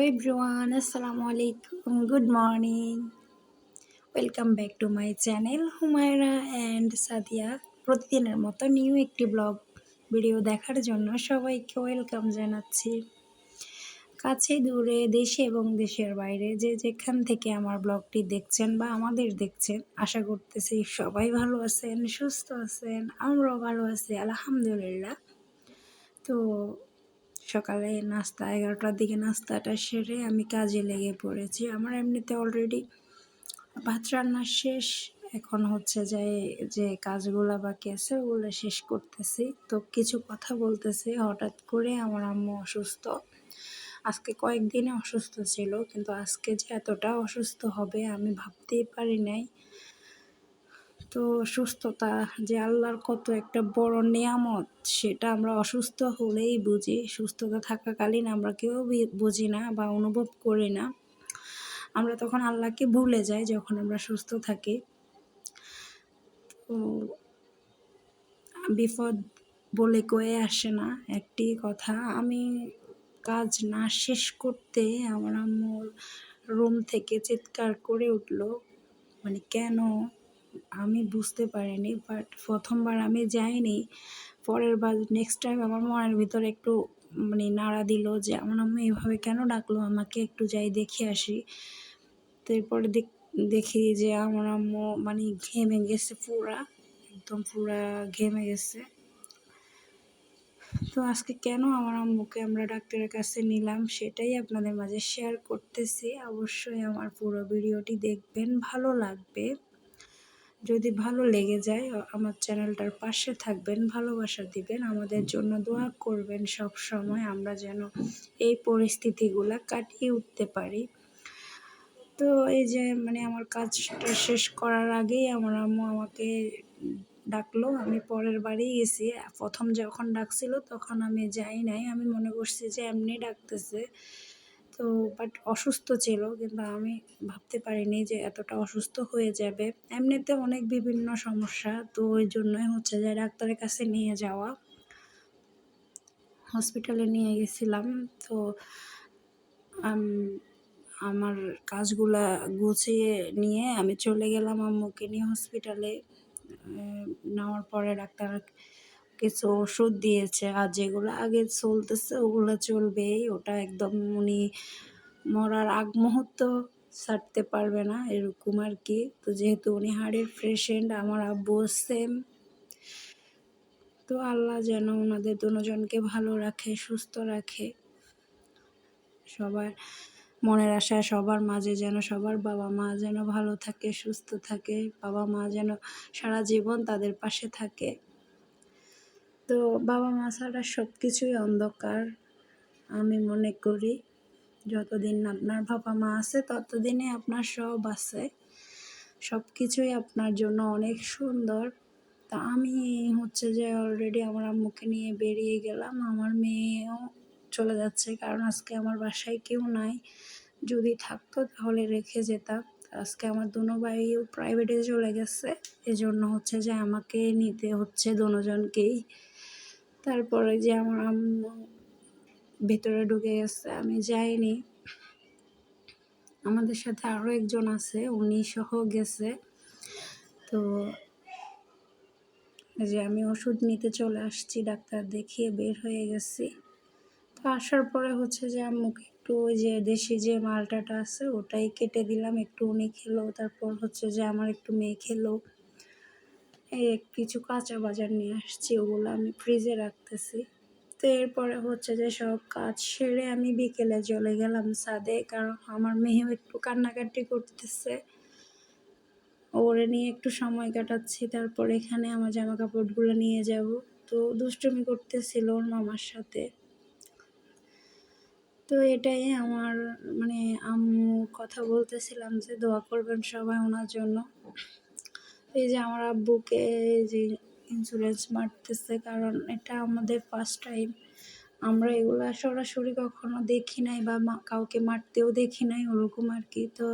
everyone, Assalamu alaikum, good morning. Welcome back to my channel Humaira and Sadia. প্রতিদিনের মতো new একটি blog video দেখার জন্য সবাইকে ওয়েলকাম জানাচ্ছি। কাছে দূরে দেশে এবং দেশের বাইরে যে যেখান থেকে আমার ব্লগটি দেখছেন বা আমাদের দেখছেন, আশা করতেছি সবাই ভালো আছেন, সুস্থ আছেন, আমরাও ভালো আছি আলহামদুলিল্লাহ। তো সকালে নাস্তা 11টার দিকে নাস্তাটা সেরে আমি কাজে লেগে পড়েছি। আমার এমনিতে অলরেডি ভাত রান্না শেষ। এখন হচ্ছে যে কাজগুলো বাকি আছে ওগুলো শেষ করতেছি। তো কিছু কথা বলতেছি। হঠাৎ করে আমার আম্মু অসুস্থ। আজকে কয়েকদিনে অসুস্থ ছিল, কিন্তু আজকে যে এতটা অসুস্থ হবে আমি ভাবতেই পারি নাই। তো সুস্থতা যে আল্লাহর কত একটা বড় নিয়ামত, সেটা আমরা অসুস্থ হলেই বুঝি। সুস্থতা থাকাকালীন আমরা কেউ বুঝি না বা অনুভব করি না। আমরা তখন আল্লাহকে ভুলে যাই যখন আমরা সুস্থ থাকি। তো বিপদ বলে কয়ে আসে না, একটি কথা। আমি কাজ না শেষ করতে আমার আম্মুর রুম থেকে চিৎকার করে উঠল। মানে কেন আমি বুঝতে পারিনি, বাট প্রথমবার আমি যাইনি। পরের বার নেক্সট টাইম আমার মনের ভিতরে একটু নাড়া দিল যে আমার আম্মু এভাবে কেন ডাকলো আমাকে, একটু যাই দেখে আসি। তো এরপরে দেখি যে আমার আম্মু ঘেমে গেছে, একদম পুরা ঘেমে গেছে। তো আজকে কেন আমার আম্মুকে আমরা ডাক্তারের কাছে নিলাম সেটাই আপনাদের মাঝে শেয়ার করতেছি। অবশ্যই আমার পুরো ভিডিওটি দেখবেন, ভালো লাগবে। যদি ভালো লেগে যায় আমার চ্যানেলটার পাশে থাকবেন, ভালোবাসা দিবেন, আমাদের জন্য দোয়া করবেন সব সময়, আমরা যেন এই পরিস্থিতিগুলো কাটিয়ে উঠতে পারি। তো এই যে আমার কাজটা শেষ করার আগেই আমার আম্মু আমাকে ডাকলো। আমি পরের বারেই গেছি। প্রথম যখন ডাকছিল তখন আমি যাই নাই, আমি মনে করছি যে এমনি ডাকতেছে। তো বাট অসুস্থ ছিল, কিন্তু আমি ভাবতে পারিনি যে এতটা অসুস্থ হয়ে যাবে। এমনিতে অনেক বিভিন্ন সমস্যা, তো ওই জন্যই হচ্ছে যে ডাক্তারের কাছে নিয়ে যাওয়া। হসপিটালে নিয়ে গেছিলাম। তো আমার কাজগুলা গুছিয়ে নিয়ে আমি চলে গেলাম আম্মুকে নিয়ে হসপিটালে। নেওয়ার পরে ডাক্তার কিছু ওষুধ দিয়েছে, আর যেগুলো আগে চলতেছে ওগুলো চলবেই। ওটা একদম উনি মরার আগ মুহূর্ত ছাড়তে পারবে না, এরকম আর কি। তো যেহেতু উনি হার্টের পেশেন্ট, আমার আব্বু সেম। তো আল্লাহ যেন ওনাদের দুজনকে ভালো রাখে, সুস্থ রাখে। সবার মনের আশা সবার মাঝে যেন সবার বাবা মা যেন ভালো থাকে, সুস্থ থাকে, বাবা মা যেন সারা জীবন তাদের পাশে থাকে। তো বাবা মা ছাড়া সব কিছুই অন্ধকার আমি মনে করি। যতদিন আপনার বাবা মা আছে ততদিনই আপনার সব আছে, সব কিছুই আপনার জন্য অনেক সুন্দর। তা আমি হচ্ছে যে অলরেডি আমার আম্মুকে নিয়ে বেরিয়ে গেলাম। আমার মেয়েও চলে যাচ্ছে, কারণ আজকে আমার বাসায় কেউ নাই। যদি থাকতো তাহলে রেখে যেতাম। আজকে আমার দুনো ভাইও প্রাইভেটে চলে গেছে, এজন্য হচ্ছে যে আমাকে নিতে হচ্ছে দুজনকেই। তারপরে যে আমার আম্মু ভেতরে ঢুকে গেছে, আমি যাইনি। আমাদের সাথে আরও একজন আছে, উনি সহ গেছে। তো যে আমি ওষুধ নিতে চলে আসছি, ডাক্তার দেখিয়ে বের হয়ে গেছি। তো আসার পরে হচ্ছে যে আম্মুকে একটু ওই যে দেশি যে মালটাটা আছে ওটাই কেটে দিলাম, একটু উনি খেলো। তারপর হচ্ছে যে আমার একটু মেয়ে খেলো। এই কিছু কাঁচা বাজার নিয়ে আসছি, ওগুলো আমি ফ্রিজে রাখতেছি। তো এরপরে হচ্ছে যে সব কাজ সেরে আমি বিকেলে চলে গেলাম ছাদে, কারণ আমার মেয়েও একটু কান্নাকাটি করতেছে, ওরে নিয়ে একটু সময় কাটাচ্ছি। তারপর এখানে আমার জামা কাপড়গুলো নিয়ে যাব। তো দুষ্টুমি করতেছিল ওর মামার সাথে। তো এটাই আমার আম্মু কথা বলতেছিলাম যে দোয়া করবেন সবাই ওনার জন্য। এই যে আমার আব্বুকে যে ইন্স্যুরেন্স মারতেছে, কারণ এটা আমাদের ফার্স্ট টাইম। আমরা এগুলো সরাসরি কখনো দেখি নাই বা কাউকে মারতেও দেখি নাই, ওরকম আর কি। তো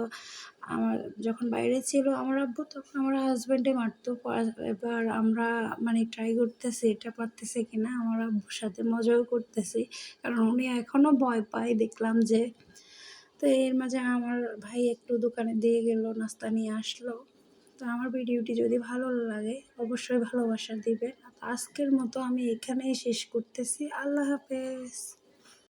আমার যখন বাইরে ছিল আমার আব্বু, তখন আমার হাজব্যান্ডে মারতো। এবার আমরা ট্রাই করতেছি এটা পারতেছে কিনা, আমার আব্বুর সাথে মজাও করতেছি, কারণ উনি এখনও ভয় পায়। দেখলাম যে তো এর মাঝে আমার ভাই একটু দোকানে দিয়ে গেল, নাস্তা নিয়ে আসলো। তো আমার ভিডিওটি যদি ভালো লাগে অবশ্যই ভালোবাসা দিবেন। আজকের মতো আমি এখানেই শেষ করতেছি। আল্লাহ হাফেজ।